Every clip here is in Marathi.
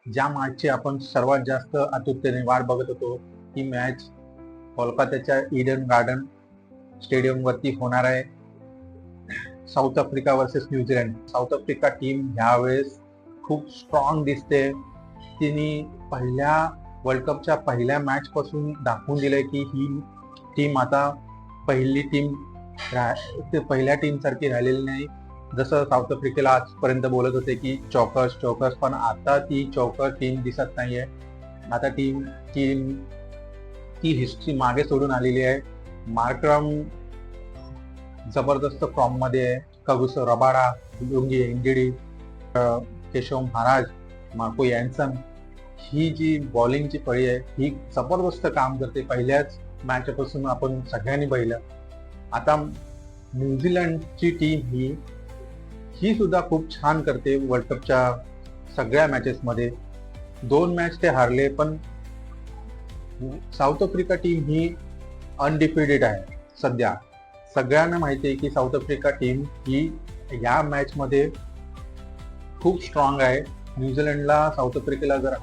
ज्या मॅचची आपण सर्वात जास्त आतुरतेने वाट बघत होतो, ही मॅच कोलकात्याच्या ईडन गार्डन स्टेडियम वरती होणार आहे. South Africa versus New Zealand. South Africa team ह्यावेळेस खूप स्ट्रॉंग दिसते. तिने पहिल्या वर्ल्ड कपच्या पहिल्या मॅच पासून दाखवून दिलंय की ही टीम आता पहिली टीम पहिल्या टीम सारखी राहिलेली नाही. जसं साऊथ आफ्रिकेला आजपर्यंत बोलत होते की चौकस चौकस, पण आता ती चौकस टीम दिसत नाहीये. आता टीम टीम ती हिस्ट्री मागे सोडून आलेली आहे. मार्क्रम जबरदस्त फॉर्म मध्ये आहे. Kagiso Rabada, Lungi Ngidi, Keshav Maharaj, Marco Jansen, ही जी बॉलिंगची फळी आहे ही जबरदस्त काम करते. पहिल्याच मॅच पासून आपण सगळ्यांनी पाहिलं. आता न्यूझीलंडची टीम ही सुद्धा खूप छान करते. वर्ल्ड कपच्या सगळ्या मॅचेस मध्ये 2 मॅच ते हारले, पण साऊथ आफ्रिका टीम ही अनडिफिटेड आहे सध्या. सगळ्यांना माहिती आहे की साऊथ आफ्रिका टीम ही या मॅच मध्ये खूप स्ट्रॉंग आहे. न्यूझीलंडला साऊथ आफ्रिकेला जर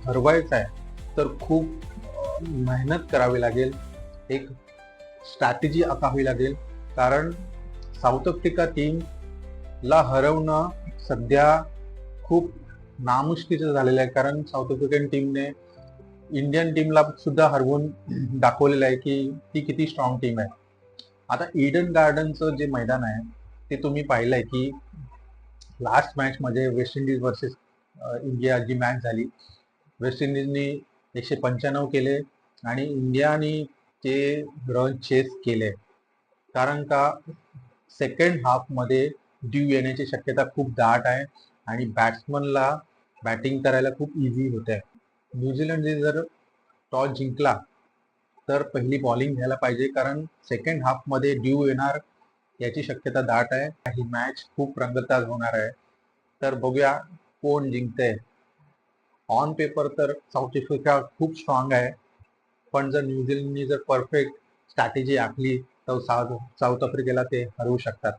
हरवायचं आहे तर खूप मेहनत करावी लागेल, एक स्ट्रॅटेजी आखावी लागेल. कारण साऊथ आफ्रिका टीमला हरवणं सध्या खूप नामुष्कीचं झालेलं आहे. कारण साऊथ आफ्रिकन टीमने इंडियन टीमला सुद्धा हरवून दाखवलेलं आहे की ती किती स्ट्रॉंग टीम आहे. आता ईडन गार्डनचं जे मैदान आहे ते तुम्ही पाहिलंय की लास्ट मॅच मध्ये वेस्ट इंडिज वर्सेस इंडिया जी मॅच झाली, वेस्ट इंडिजनी 195 केले आणि इंडियाने ते रन चेस केले. कारण का सेकंड हाफ मध्ये ड्यू येण्याची शक्यता खूप दाट आहे आणि बॅट्समनला बॅटिंग करायला खूप इझी होते. न्यूझीलंडने जर टॉस जिंकला तर पहिली बॉलिंग घ्यायला पाहिजे, कारण सेकंड हाफ मध्ये ड्यू येणार याची शक्यता दाट आहे. ही मॅच खूप रंगतदार होणार आहे. तर बघूया कोण जिंकते. ऑन पेपर तर साऊथ आफ्रिका खूप स्ट्रॉंग आहे, पण जर न्यूझीलंडनी जर परफेक्ट स्ट्रॅटेजी आखली तर साऊथ आफ्रिकेला ते हरवू शकतात.